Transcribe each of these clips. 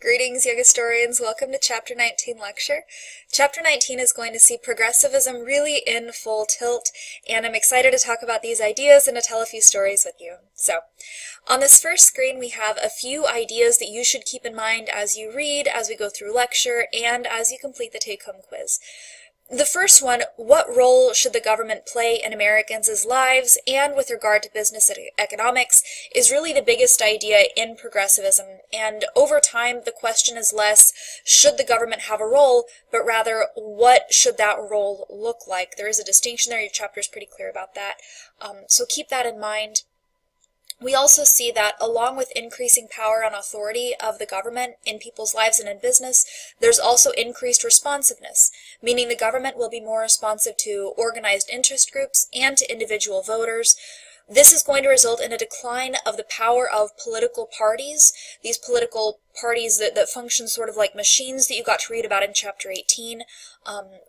Greetings, young historians. Welcome to Chapter 19 lecture. Chapter 19 is going to see progressivism really in full tilt, and I'm excited to talk about these ideas and to tell a few stories with you. So, on this first screen we have a few ideas that you should keep in mind as you read, as we go through lecture, and as you complete the take-home quiz. The first one, what role should the government play in Americans' lives and with regard to business and economics, is really the biggest idea in progressivism. And over time, the question is less, should the government have a role, but rather, what should that role look like? There is a distinction there. Your chapter is pretty clear about that. So keep that in mind. We also see that along with increasing power and authority of the government in people's lives and in business, there's also increased responsiveness, meaning the government will be more responsive to organized interest groups and to individual voters. This is going to result in a decline of the power of political parties, these political parties that function sort of like machines that you got to read about in Chapter 18.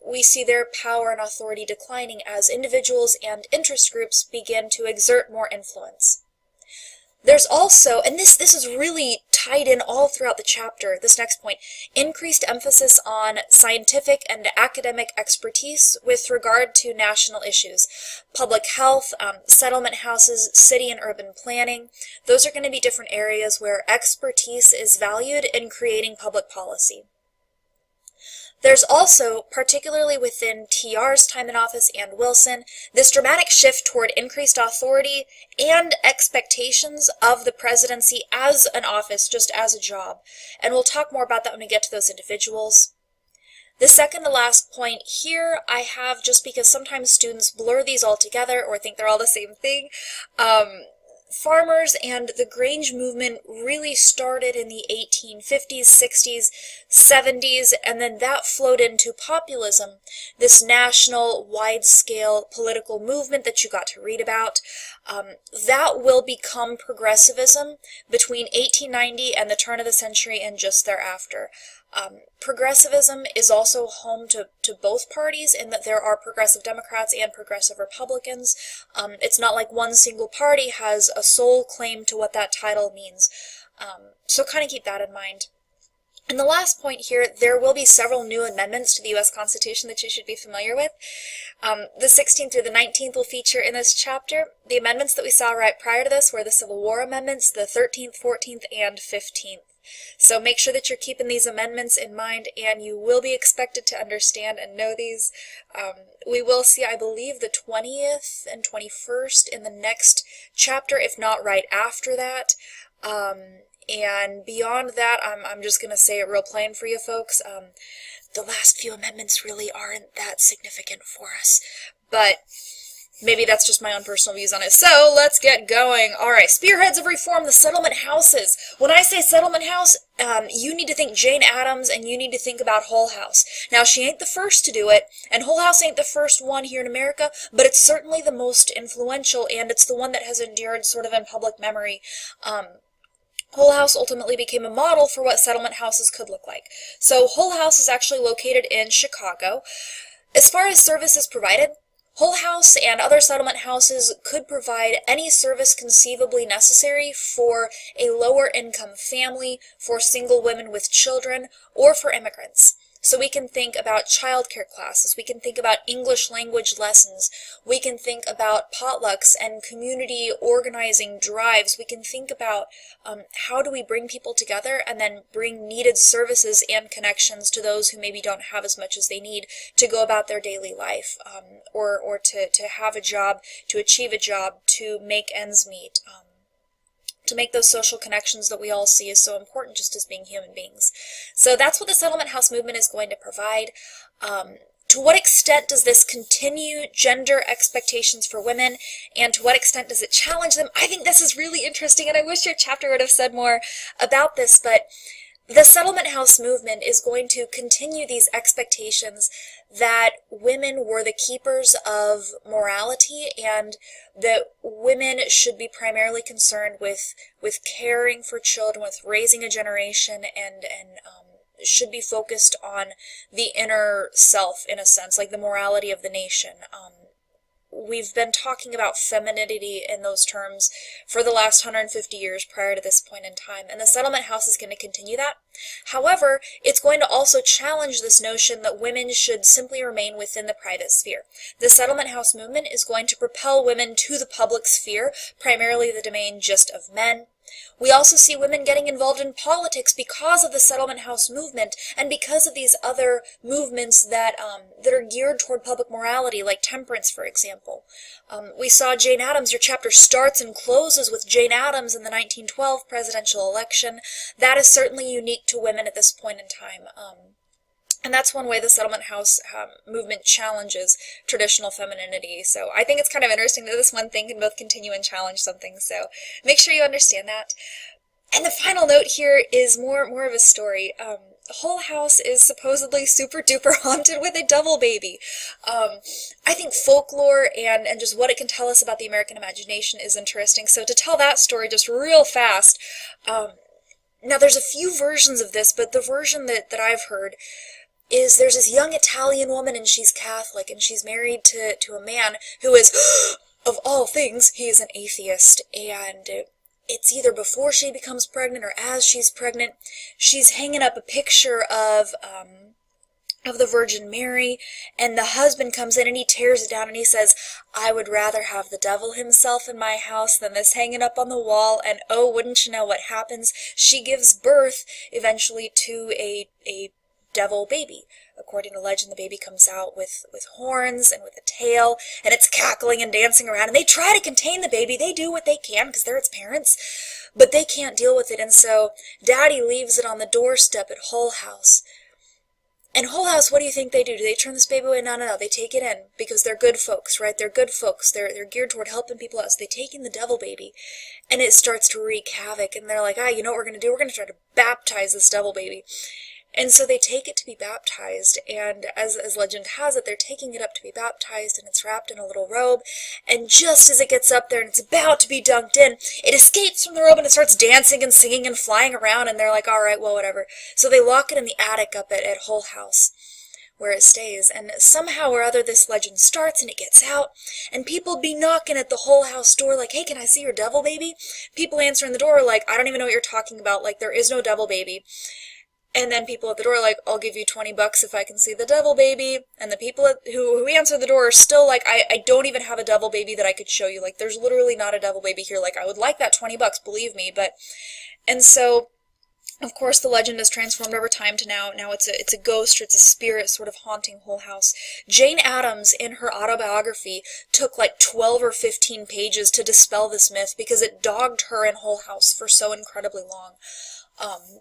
We see their power and authority declining as individuals and interest groups begin to exert more influence. There's also, and this is really tied in all throughout the chapter, this next point, increased emphasis on scientific and academic expertise with regard to national issues. Public health, settlement houses, city and urban planning, those are going to be different areas where expertise is valued in creating public policy. There's also, particularly within TR's time in office and Wilson, this dramatic shift toward increased authority and expectations of the presidency as an office, just as a job. And we'll talk more about that when we get to those individuals. The second to last point here I have, just because sometimes students blur these all together or think they're all the same thing. Farmers and the Grange movement really started in the 1850s, 60s, 70s, and then that flowed into populism, this national, wide-scale political movement that you got to read about. That will become progressivism between 1890 and the turn of the century and just thereafter. Progressivism is also home to both parties in that there are progressive Democrats and progressive Republicans. It's not like one single party has a sole claim to what that title means. So kind of keep that in mind. And the last point here, there will be several new amendments to the U.S. Constitution that you should be familiar with. The 16th through the 19th will feature in this chapter. The amendments that we saw right prior to this were the Civil War amendments, the 13th, 14th, and 15th. So make sure that you're keeping these amendments in mind, and you will be expected to understand and know these. We will see, I believe, the 20th and 21st in the next chapter, if not right after that. And beyond that, I'm just going to say it real plain for you folks. The last few amendments really aren't that significant for us, but maybe that's just my own personal views on it. So let's get going. All right, spearheads of reform, the settlement houses. When I say settlement house, you need to think Jane Addams and you need to think about Hull House. Now, she ain't the first to do it, and Hull House ain't the first one here in America, but it's certainly the most influential, and it's the one that has endured sort of in public memory. Hull House ultimately became a model for what settlement houses could look like. So Hull House is actually located in Chicago. As far as services provided, Hull House and other settlement houses could provide any service conceivably necessary for a lower-income family, for single women with children, or for immigrants. So we can think about childcare classes, we can think about English language lessons, we can think about potlucks and community organizing drives, we can think about how do we bring people together and then bring needed services and connections to those who maybe don't have as much as they need to go about their daily life, or to have a job, to achieve a job, to make ends meet. To make those social connections that we all see is so important just as being human beings. So that's what the settlement house movement is going to provide. To what extent does this continue gender expectations for women, and to what extent does it challenge them? I think this is really interesting, and I wish your chapter would have said more about this, but the settlement house movement is going to continue these expectations that women were the keepers of morality and that women should be primarily concerned with caring for children, with raising a generation, and should be focused on the inner self, in a sense, like the morality of the nation. we've been talking about femininity in those terms for the last 150 years prior to this point in time, and the Settlement House is going to continue that. However, it's going to also challenge this notion that women should simply remain within the private sphere. The Settlement House movement is going to propel women to the public sphere, primarily the domain just of men. We also see women getting involved in politics because of the Settlement House movement and because of these other movements that are geared toward public morality, like temperance, for example. We saw Jane Addams. Your chapter starts and closes with Jane Addams in the 1912 presidential election. That is certainly unique to women at this point in time. And that's one way the Settlement House movement challenges traditional femininity. So I think it's kind of interesting that this one thing can both continue and challenge something. So make sure you understand that. And the final note here is more of a story. Hull House is supposedly super duper haunted with a devil baby. I think folklore and just what it can tell us about the American imagination is interesting. So to tell that story just real fast, now there's a few versions of this, but the version that I've heard is there's this young Italian woman, and she's Catholic, and she's married to a man who is, of all things, he is an atheist, and it's either before she becomes pregnant or as she's pregnant. She's hanging up a picture of the Virgin Mary, and the husband comes in and he tears it down and he says, "I would rather have the devil himself in my house than this hanging up on the wall." And oh, wouldn't you know what happens? She gives birth eventually to a devil baby. According to legend, the baby comes out with horns and with a tail, and it's cackling and dancing around, and they try to contain the baby. They do what they can because they're its parents, but they can't deal with it, and so Daddy leaves it on the doorstep at Hull House. And Hull House, what do you think they do? Do they turn this baby away? No. They take it in because they're good folks, right? They're good folks. They're geared toward helping people out. So they take in the devil baby, and it starts to wreak havoc, and they're like, you know what we're going to do? We're going to try to baptize this devil baby. And so they take it to be baptized, and as legend has it, they're taking it up to be baptized, and it's wrapped in a little robe, and just as it gets up there and it's about to be dunked in, it escapes from the robe and it starts dancing and singing and flying around, and they're like, all right, well, whatever. So they lock it in the attic up at Hull House, where it stays, and somehow or other this legend starts and it gets out, and people be knocking at the Hull House door like, "Hey, can I see your devil baby?" People answering the door like, "I don't even know what you're talking about, like, there is no devil baby." And then people at the door are like, "I'll give you $20 if I can see the devil baby." And the people who answer the door are still like, I don't even have a devil baby that I could show you. Like, there's literally not a devil baby here. Like, I would like that $20, believe me. And so, of course, the legend has transformed over time to now it's a ghost, or it's a spirit sort of haunting Hull House. Jane Addams, in her autobiography, took like 12 or 15 pages to dispel this myth because it dogged her in Hull House for so incredibly long.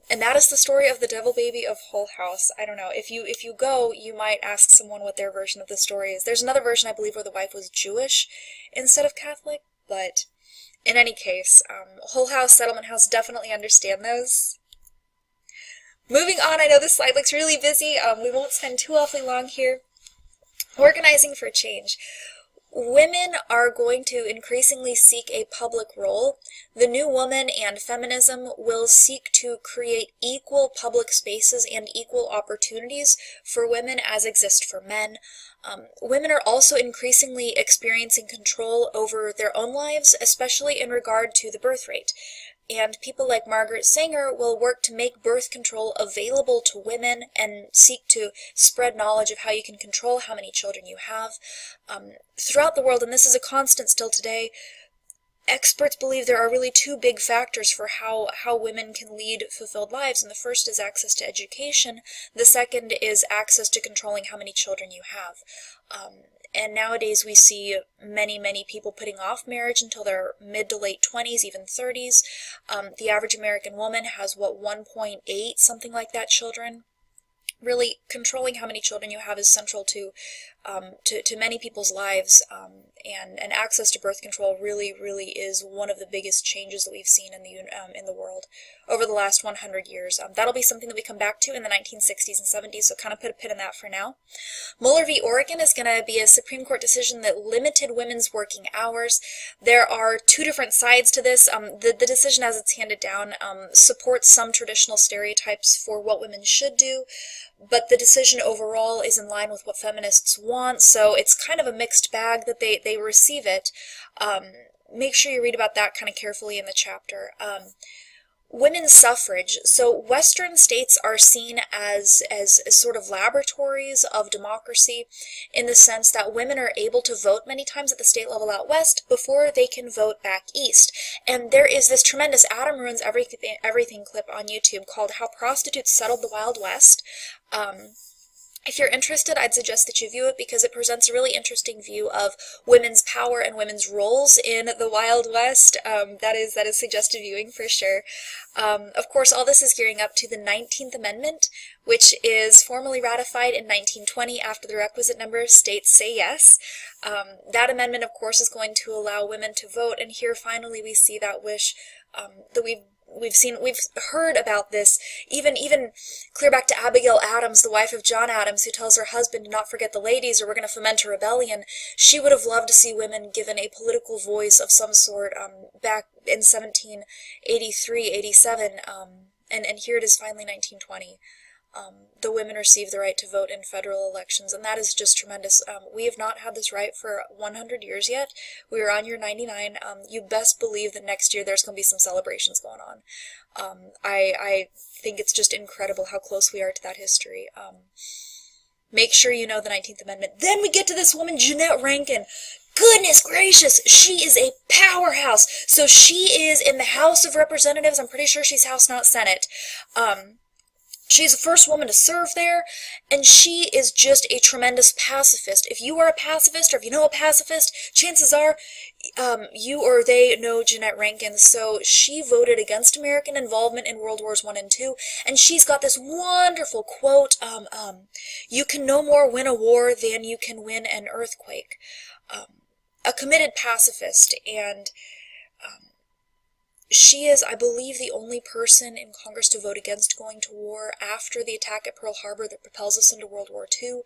And that is the story of the devil baby of Hull House. I don't know. If you go, you might ask someone what their version of the story is. There's another version, I believe, where the wife was Jewish instead of Catholic, but in any case, Hull House, Settlement House, definitely understand those. Moving on, I know this slide looks really busy. We won't spend too awfully long here. Organizing for change. Women are going to increasingly seek a public role. The new woman and feminism will seek to create equal public spaces and equal opportunities for women as exist for men. Women are also increasingly experiencing control over their own lives, especially in regard to the birth rate. And people like Margaret Sanger will work to make birth control available to women and seek to spread knowledge of how you can control how many children you have. Throughout the world, and this is a constant still today, experts believe there are really two big factors for how women can lead fulfilled lives, and the first is access to education. The second is access to controlling how many children you have. And nowadays we see many people putting off marriage until their mid to late 20s, even 30s. The average American woman has, 1.8, something like that, children. Really, controlling how many children you have is central to many people's lives, and access to birth control really is one of the biggest changes that we've seen in the world over the last 100 years. That'll be something that we come back to in the 1960s and 70s, so kind of put a pin in that for now. Mueller v. Oregon is going to be a Supreme Court decision that limited women's working hours. There are two different sides to this. The decision as it's handed down supports some traditional stereotypes for what women should do, but the decision overall is in line with what feminists want. want, so it's kind of a mixed bag that they receive it. Make sure you read about that kind of carefully in the chapter. Women's suffrage. So Western states are seen as sort of laboratories of democracy, in the sense that women are able to vote many times at the state level out west before they can vote back east. And there is this tremendous Adam Ruins Everything clip on YouTube called How Prostitutes Settled the Wild West. If you're interested, I'd suggest that you view it, because it presents a really interesting view of women's power and women's roles in the Wild West. That is suggested viewing for sure. Of course, all this is gearing up to the 19th Amendment, which is formally ratified in 1920 after the requisite number of states say yes. That amendment, of course, is going to allow women to vote, and here finally we see that wish that we've heard about this, even clear back to Abigail Adams, the wife of John Adams, who tells her husband to not forget the ladies or we're going to foment a rebellion. She would have loved to see women given a political voice of some sort back in 1783, 87, and here it is finally 1920. The women receive the right to vote in federal elections, and that is just tremendous. We have not had this right for 100 years yet. We are on year 99. You best believe that next year there's going to be some celebrations going on. I think it's just incredible how close we are to that history. Make sure you know the 19th Amendment. Then we get to this woman, Jeannette Rankin. Goodness gracious, she is a powerhouse. So she is in the House of Representatives. I'm pretty sure she's House, not Senate. She's the first woman to serve there, and she is just a tremendous pacifist. If you are a pacifist, or if you know a pacifist, chances are you or they know Jeannette Rankin. So she voted against American involvement in World Wars I and II, and she's got this wonderful quote, you can no more win a war than you can win an earthquake. A committed pacifist, and she is, I believe, the only person in Congress to vote against going to war after the attack at Pearl Harbor that propels us into World War II.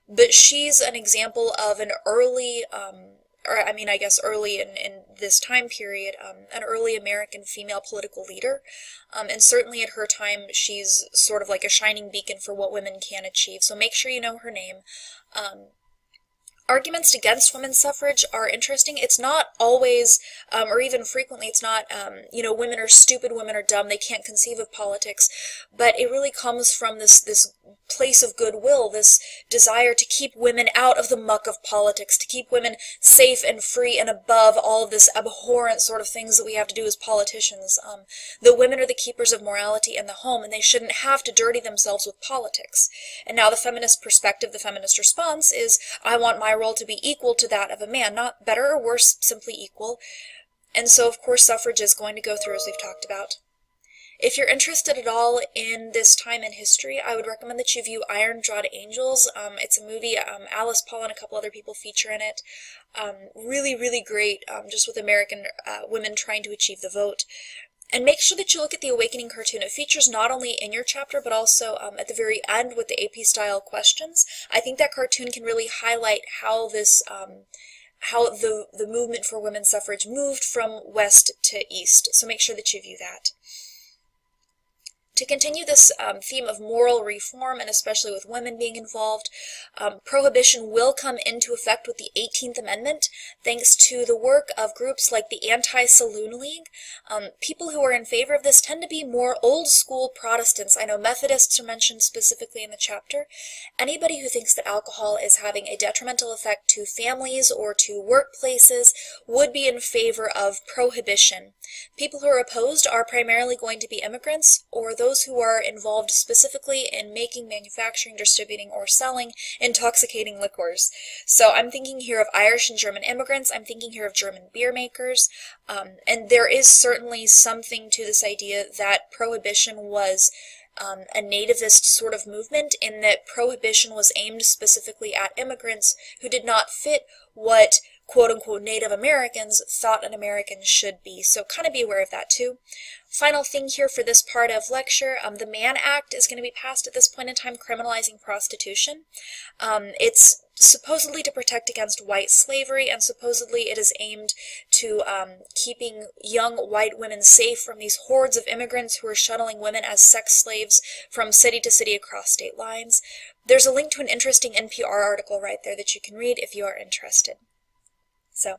But she's an example of an early, early in this time period, an early American female political leader. And certainly at her time, she's sort of like a shining beacon for what women can achieve. So make sure you know her name. Arguments against women's suffrage are interesting. It's not always, or even frequently, it's not, women are stupid, women are dumb, they can't conceive of politics, but it really comes from this place of goodwill, this desire to keep women out of the muck of politics, to keep women safe and free and above all of this abhorrent sort of things that we have to do as politicians. The women are the keepers of morality in the home, and they shouldn't have to dirty themselves with politics. And now the feminist perspective, the feminist response is, I want my role to be equal to that of a man, not better or worse, simply equal. And so, of course, suffrage is going to go through, as we've talked about. If you're interested at all in this time in history, I would recommend that you view Iron Jawed Angels. It's a movie, Alice Paul and a couple other people feature in it. Really, really great, just with American women trying to achieve the vote. And make sure that you look at the Awakening cartoon. It features not only in your chapter, but also at the very end with the AP-style questions. I think that cartoon can really highlight how this, how the movement for women's suffrage moved from west to east. So make sure that you view that. To continue this theme of moral reform, and especially with women being involved, prohibition will come into effect with the 18th Amendment, thanks to the work of groups like the Anti-Saloon League. People who are in favor of this tend to be more old-school Protestants. I know Methodists are mentioned specifically in the chapter. Anybody who thinks that alcohol is having a detrimental effect to families or to workplaces would be in favor of prohibition. People who are opposed are primarily going to be immigrants, or those who are involved specifically in making, manufacturing, distributing, or selling intoxicating liquors. So I'm thinking here of Irish and German immigrants, I'm thinking here of German beer makers, and there is certainly something to this idea that prohibition was a nativist sort of movement, in that prohibition was aimed specifically at immigrants who did not fit what quote-unquote Native Americans thought an American should be. So kind of be aware of that too. Final thing here for this part of lecture, the Mann Act is going to be passed at this point in time, criminalizing prostitution. It's supposedly to protect against white slavery, and supposedly it is aimed to keeping young white women safe from these hordes of immigrants who are shuttling women as sex slaves from city to city across state lines. There's a link to an interesting NPR article right there that you can read if you are interested. So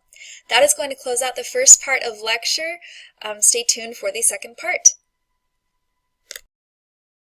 that is going to close out the first part of lecture. Stay tuned for the second part.